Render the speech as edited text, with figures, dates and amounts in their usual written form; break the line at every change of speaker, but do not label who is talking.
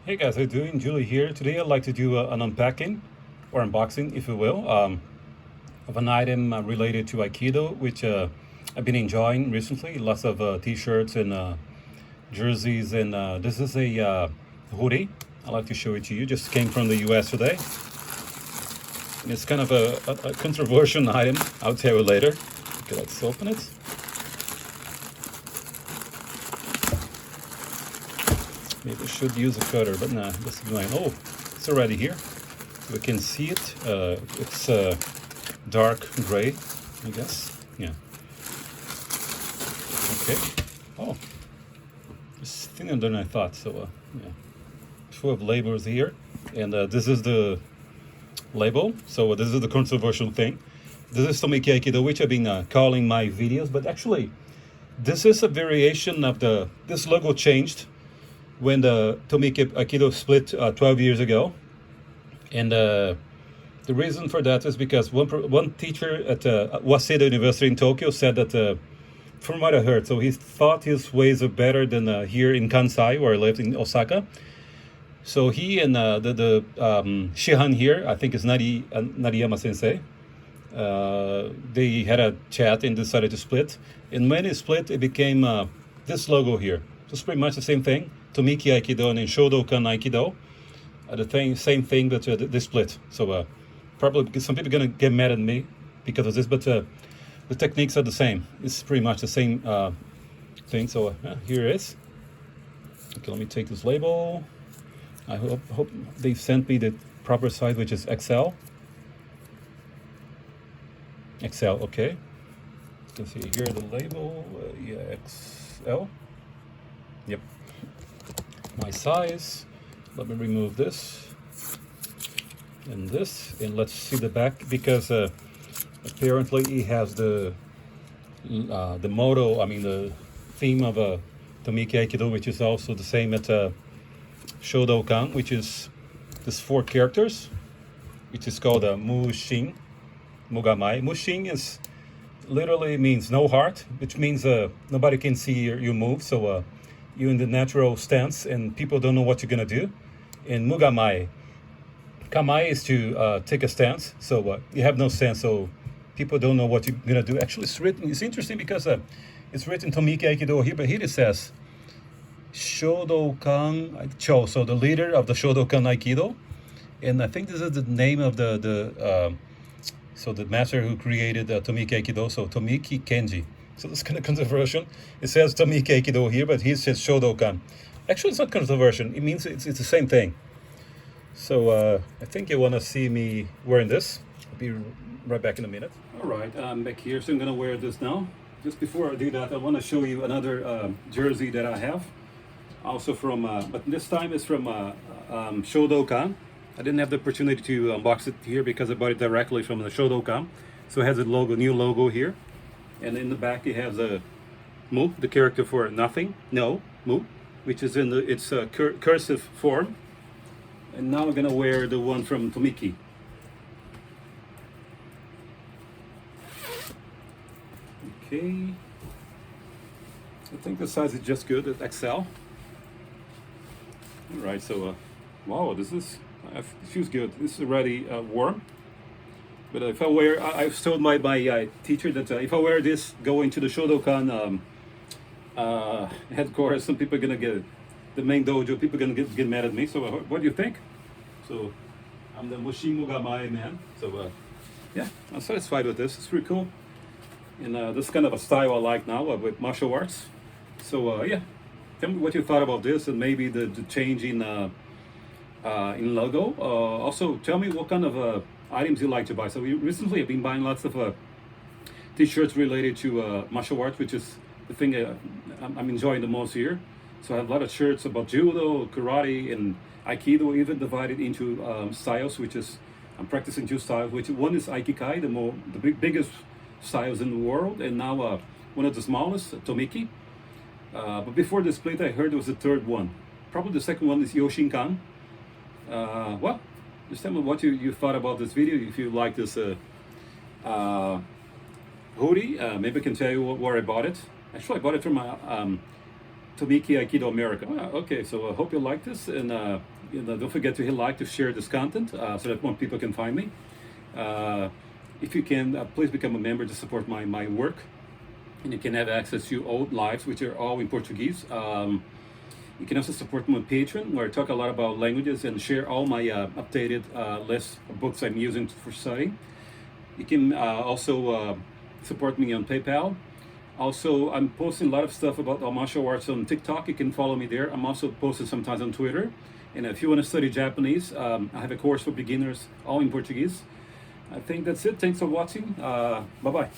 Hey guys, how you doing? Julie here. Today I'd like to do an unpacking or unboxing, if you will, of an item related to Aikido, which I've been enjoying recently. Lots of t-shirts and jerseys, and this is a hoodie. I'd like to show it to you. Just came from the US today. And it's kind of a controversial item. I'll tell you later. Okay, let's open it. Maybe I should use a cutter, but nah, this is mine. Oh, it's already here. We can see it. It's dark gray, I guess. Yeah. Okay. Oh, it's thinner than I thought. So, yeah. Full of labels here. And this is the label. So this is the controversial thing. This is Tomiki Aikido, which I've been calling my videos. But actually, this is a variation of this logo changed when the Tomiki Aikido split 12 years ago. And the reason for that is because one teacher at Waseda University in Tokyo said that, from what I heard, so he thought his ways are better than here in Kansai, where I lived in Osaka. So he and the Shihan here, I think it's Nariyama Sensei, they had a chat and decided to split. And when it split, it became this logo here. So it's pretty much the same thing. Tomiki Aikido and Shodokan Aikido, the same thing, but they split. So probably some people are gonna get mad at me because of this, but the techniques are the same. It's pretty much the same thing. So here it is. Okay, let me take this label. I hope they've sent me the proper size, which is XL. XL, okay. You can see here the label. Yeah, XL. Yep. My size. Let me remove this and this, and let's see the back, because apparently he has the motto, I mean the theme of Tomiki Aikido, which is also the same at Shodokan, which is this 4 characters, which is called Mushin Mugamai. Mushin is literally means no heart, which means nobody can see you move, so you're in the natural stance and people don't know what you're gonna do. And Mugamai, Kamai is to take a stance, so you have no stance, so people don't know what you're gonna do. Actually, it's written. It's interesting because it's written Tomiki Aikido here, but here it says Shodokan Cho, so the leader of the Shodokan Aikido, and I think this is the name of the master who created Tomiki Aikido, so Tomiki Kenji. So it's kind of controversial. It says Tomiki Aikido here, but he says Shodokan. Actually, it's not controversial. It means it's the same thing. So I think you want to see me wearing this. I'll be right back in a minute. All right, I'm back here, so I'm going to wear this now. Just before I do that, I want to show you another jersey that I have. Also from, but this time it's from Shodokan. I didn't have the opportunity to unbox it here because I bought it directly from the Shodokan. So it has a logo, new logo here. And in the back it has a mu, the character for nothing, no, mu, which is in its cursive form. And now I'm gonna wear the one from Tomiki. Okay. I think the size is just good at XL. All right, so wow, this feels good. This is already warm. But if I wear, I've told my teacher that if I wear this going to the Shodokan headquarters, some people are gonna get the main dojo. People are gonna get mad at me. So what do you think? So I'm the Mushimugamai man. So yeah, I'm satisfied with this. It's pretty cool. And this is kind of a style I like now with martial arts. So yeah, tell me what you thought about this, and maybe the change in logo. Also, tell me what kind of items you like to buy. So recently I've been buying lots of t-shirts related to martial arts, which is the thing I'm enjoying the most here. So I have a lot of shirts about judo, karate, and aikido, even divided into styles, which is I'm practicing 2 styles, which one is aikikai, the biggest styles in the world, and now one of the smallest, Tomiki. But before the split, I heard there was a 3rd one. Probably the 2nd one is Yoshinkan. Well, just tell me what you thought about this video. If you like this hoodie, maybe I can tell you where I bought it. Actually, I bought it from Tomiki Aikido America. Okay, so I hope you like this, and don't forget to hit like, to share this content so that more people can find me. If you can, please become a member to support my work. And you can have access to old lives, which are all in Portuguese. You can also support me on Patreon, where I talk a lot about languages and share all my updated list of books I'm using for studying. You can also support me on PayPal. Also, I'm posting a lot of stuff about martial arts on TikTok. You can follow me there. I'm also posting sometimes on Twitter. And if you want to study Japanese, I have a course for beginners, all in Portuguese. I think that's it. Thanks for watching. Bye-bye.